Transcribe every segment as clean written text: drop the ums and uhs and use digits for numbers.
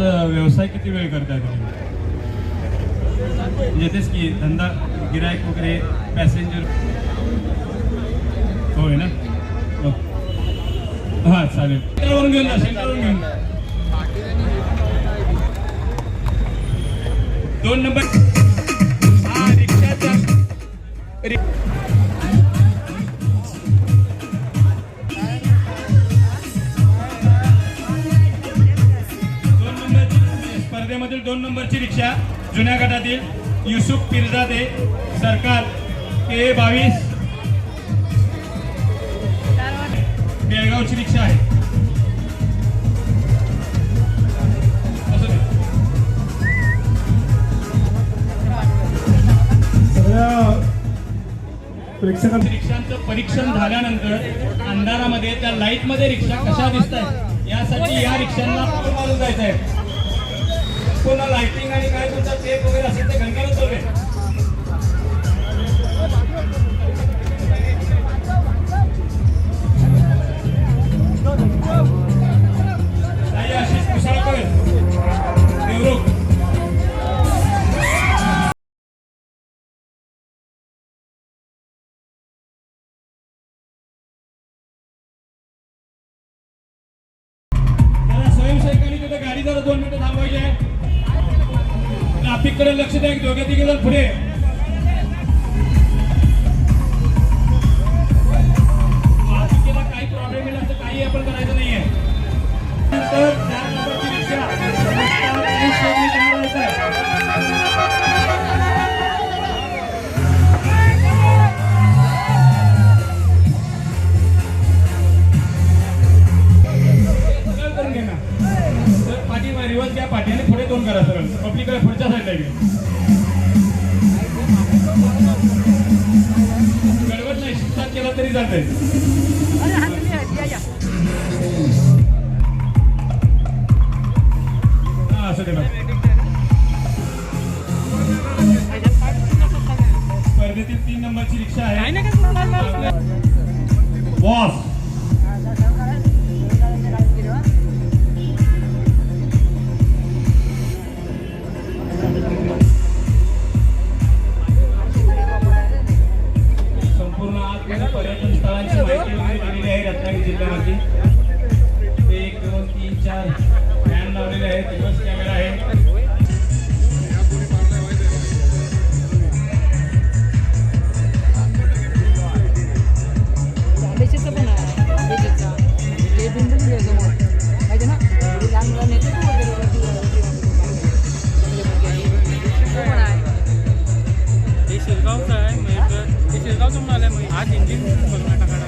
व्यवसाय किती वेळ करताय तुम्ही? येतेच की धंदा गिरायक वगैरे पॅसेंजर होय ना? हां चालेल. सेंटरवरून घेऊन जा, सेंटरवरून घेऊन जा. 2 नंबर रिक्षाचा 2 नंबरची रिक्षा जुन्या गटातील युसुफ पिरजादे सरकार K22 बेळगावची रिक्षा आहे. सगळ्या रिक्षांचं परीक्षण झाल्यानंतर अंधारामध्ये त्या लाईट मध्ये रिक्षा कशा दिसत आहेत यासाठी या रिक्षांना मारून जायचं आहे. पुन्हा लाइटिंग आणि काय तुमचा टेप वगैरे असेल ते घंटाच चालू आहे. आशिष कुशाळकर देवरुख स्वयंसेवकांनी तिथे गाडी जरा 2 मिनिटं थांबवायची आहे. ट्रॅफिककडे लक्ष द्या. दोघे तिघे जण पुढे. वाहतुकीला काही प्रॉब्लेम येईल असं काही आपण करायचं नाहीये. नंतर 4 नंबरची रिक्षा करून घे ना. तर पाठी रिवर्स घ्या पाठीने पुढे 2 करा सरळ. पब्लिककडे पुढच्या साईडला घ्या. गडबड नाही. शिस्तात केला तरी जाते. हा असं ते स्पर्धेतील 3 नंबरची रिक्षा आहे बॉस. पर्यटन स्थळांची माहिती वगैरे दिलेली आहे रत्नागिरी जिल्ह्यामध्ये. 1 2 3 4 फॅन लावलेले आहेत. रिव्हर्स कॅमेरा आहे. शिरगावचं आहे. शिरगावचं म्हणाले आज इंजिन बनवून टाकणार.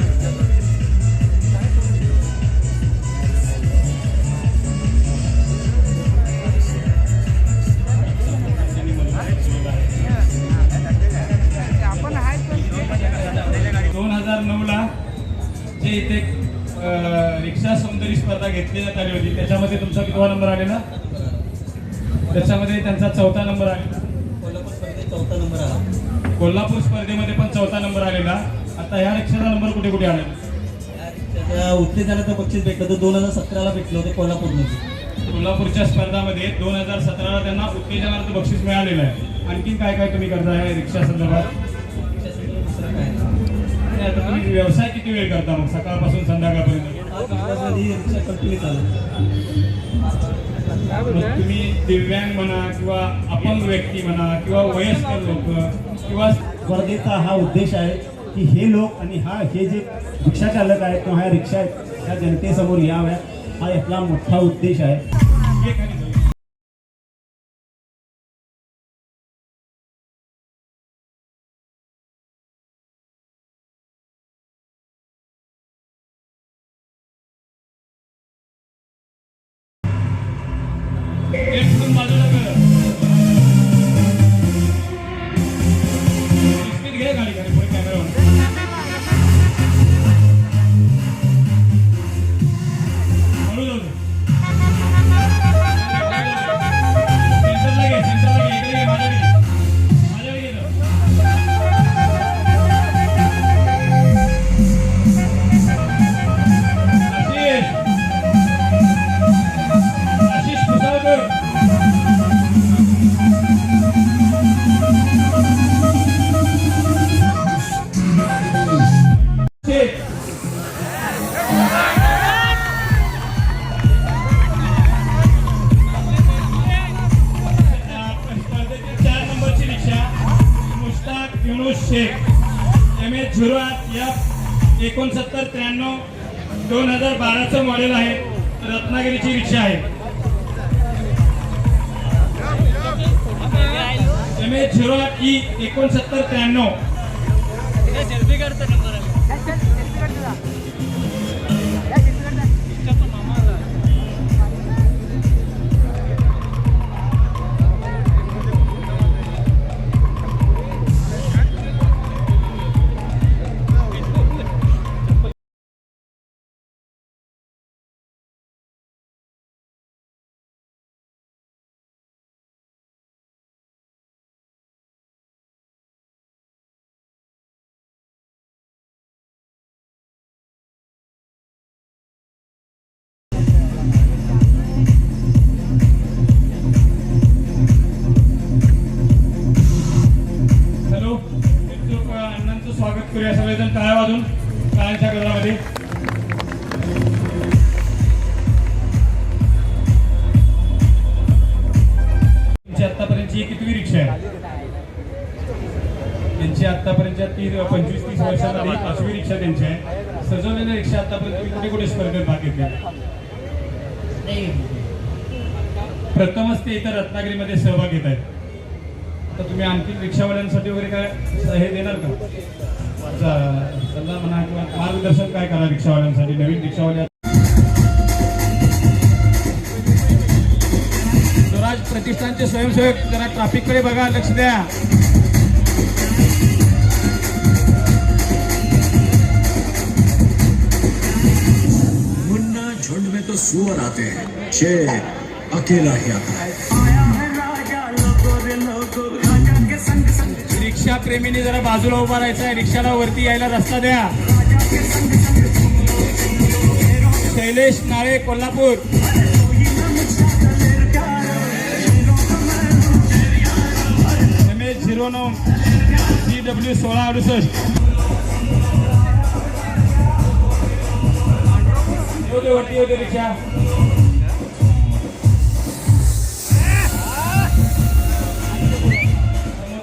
आपण 2009ला जे इथे रिक्षा सौंदर्य स्पर्धा घेतली आली होती त्याच्यामध्ये तुमचा कितवा नंबर आलेला? त्याच्यामध्ये त्यांचा 4था नंबर आलेला. कोल्हापूर स्पर्धेमध्ये पण 4था नंबर आलेला. आता ह्या रिक्षाचा नंबर कुठे कुठे आलेला? उत्तेजनाचं बक्षीस भेटलं तर 2017ला भेटलं होतं कोल्हापूरमध्ये. कोल्हापूरच्या स्पर्धामध्ये 2017ला त्यांना उत्तेजनाचं बक्षीस मिळालेलं आहे. आणखी काय काय तुम्ही करताय रिक्षा संदर्भात? आता तुम्ही व्यवसाय किती वेळ करता मग सकाळपासून संध्याकाळपर्यंत? रिक्षा कंटिन्यू चालू. तुम्ही दिव्यांग म्हणा किंवा अपंग व्यक्ती म्हणा किंवा वयस्कर लोक किंवा स्पर्धेचा हा उद्देश आहे की हे लोक आणि हे जे रिक्षा चालक आहेत किंवा ह्या रिक्षा आहेत त्या जनतेसमोर याव्या. हा यातला मोठा उद्देश आहे. बाजूला घे गाडी पुढे कॅमेरा आशिष कुशाळकर युनुस शेख MH08F 6993 2012चं मॉडेल आहे. रत्नागिरीची रिक्षा आहे. MH08E 6993. सेल्फी काढता नंबर मामा आला. हॅलो, एकजूट अण्णांचं स्वागत करूया सगळेजण टाळ्या वाजून टाळ्यांच्या गजरामध्ये. त्यांची आतापर्यंतची कितवी रिक्षा आहे? त्यांची आतापर्यंतच्या 25-30 वर्षांमध्ये 5वी रिक्षा त्यांची आहे. सजवलेल्या रिक्षा आतापर्यंत तुम्ही कुठे कुठे स्पर्धेत भाग घेतले? प्रथमच ते इथं रत्नागिरीमध्ये सहभाग घेत आहेत. तर तुम्ही आणखी रिक्षावाल्यांसाठी वगैरे काय हे देणार का? सल्ला म्हणा किंवा मार्गदर्शन काय करा रिक्षावाल्यांसाठी, नवीन रिक्षावाल्या? स्वराज प्रतिष्ठानचे स्वयंसेवक जरा ट्रॅफिककडे बघा, लक्ष द्या. मुन्ना झुंड में तो सुअर आते हैं, शेर अकेला ही आता है. रिक्षा प्रेमीने जरा बाजूला उभा राहायचं आहे. रिक्षाला वरती यायला रस्ता द्या. शैलेश नाळे, कोल्हापूर. MH09 CW 1668. वरती होते रिक्षा.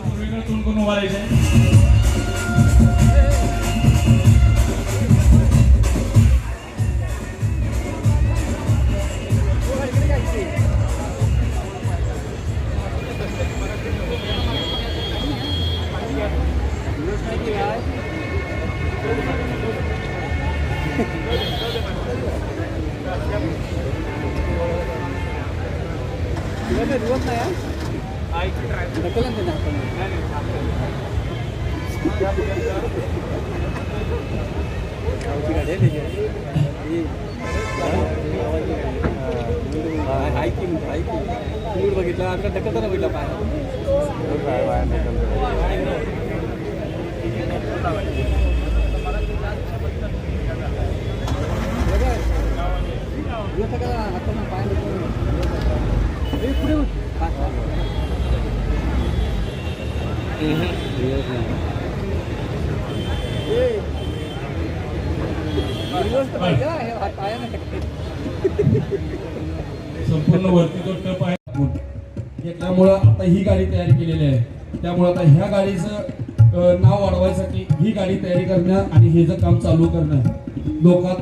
पूर्वीकडे कोण उभा राहायचंय? बघितलं आता ढकलताना बघितलं पाय. संपूर्ण वरती तो टप आहे. त्यामुळं आता ही गाडी तयारी केलेली आहे. त्यामुळं आता ह्या गाडीचं नाव वाढवायसाठी ही गाडी तयारी करणं आणि हे जर काम चालू करणं, लोकात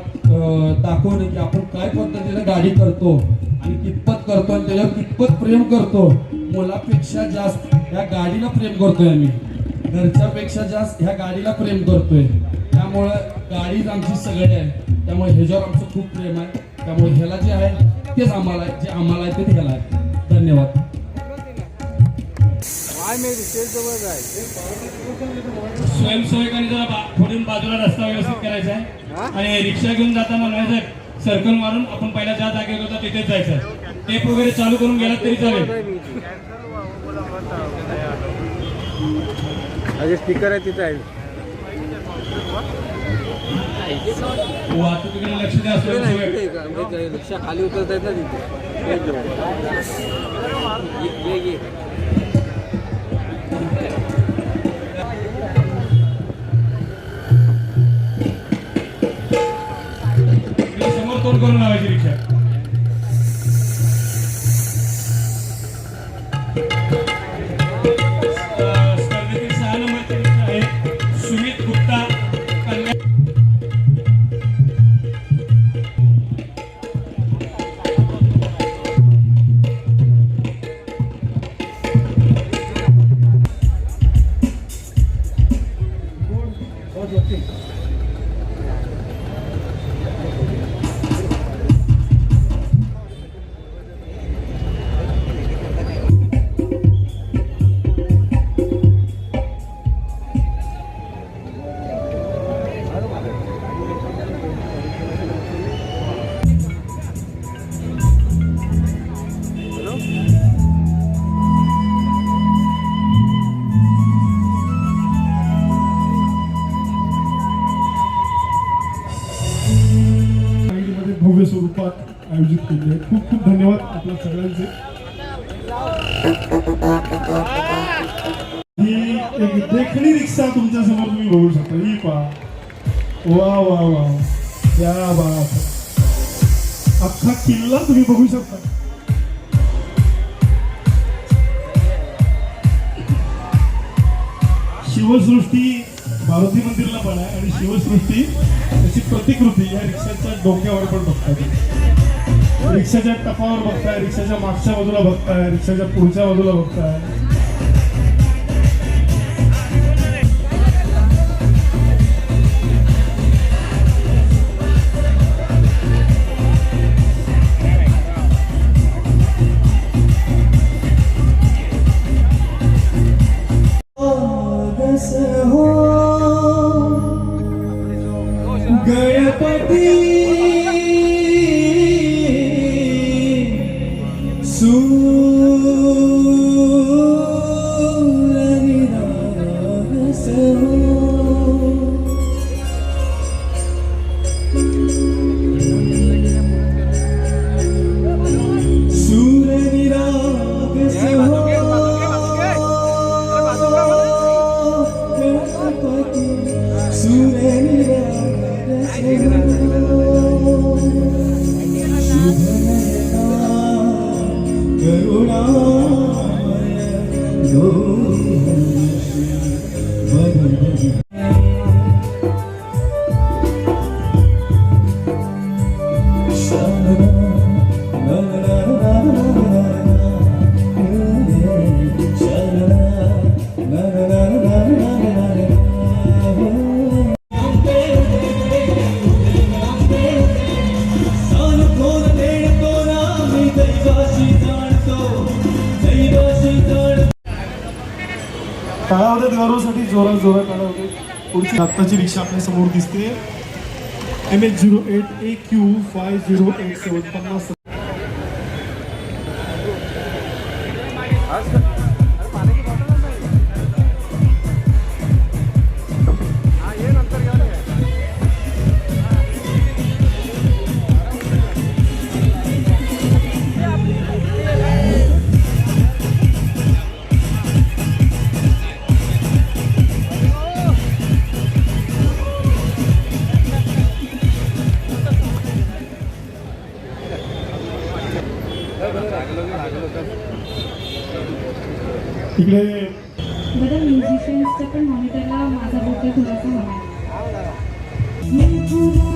दाखवणं की आपण काय पद्धतीने गाडी करतो आणि कितपत करतो आणि त्याच्यावर कितपत प्रेम करतो. मुलापेक्षा जास्त ह्या गाडीला प्रेम करतोय आम्ही, घरच्यापेक्षा जास्त ह्या गाडीला प्रेम करतोय. त्यामुळं गाडीच आमची सगळी आहे. त्यामुळे ह्याच्यावर आमचं खूप प्रेम आहे. त्यामुळे ह्याला जे आहे तेच आम्हाला आहे, जे आम्हाला आहे ते ह्याला आहे. धन्यवाद. स्वयंसेवकांनी जरा पुढून बाजूला रस्ता व्यवस्थित करायचा आहे आणि रिक्षा घेऊन जाताना नाही सर्कल मारून आपण पहिला ज्या जागेवर होता तिथेच जायचं. टेप वगैरे चालू करून गेला तरी चालेल. स्पीकर आहे तिथे आहे. वाहतुकीकडे लक्ष द्या स्वयंसेवक. रिक्षा खाली उतरता येत ना तिथे. समोर तोंड करून लावायची रिक्षा. स्पर्धेतील 6 नंबरची रिक्षा मध्ये भव्य स्वरूपात आयोजित केले आहे. खूप खूप धन्यवाद आपल्या सगळ्यांचे. ही एक देखणी रिक्षा तुमच्या समोर तुम्ही बघू शकता. ही पहा, वा वा वा, क्या बात. अख्खा किल्ला तुम्ही बघू शकता. शिवसृष्टी मारुती मंदिरला पण आहे आणि शिवसृष्टी त्याची प्रतिकृती या रिक्षाच्या डोक्यावर पण बघताय. रिक्षाच्या टपावर बघताय, रिक्षाच्या मागच्या बाजूला बघताय, रिक्षाच्या पुढच्या बाजूला बघताय. टाळा होत्या गौरवसाठी जोरात जोरात टाळा होते. पुढची आत्ताची रिक्षा आपल्या समोर दिसते. MH08 AQ5087 50. इकडे बरं म्युझिशियन्सच्या पण मॉनिटरला माझा बोके थोडासा हवा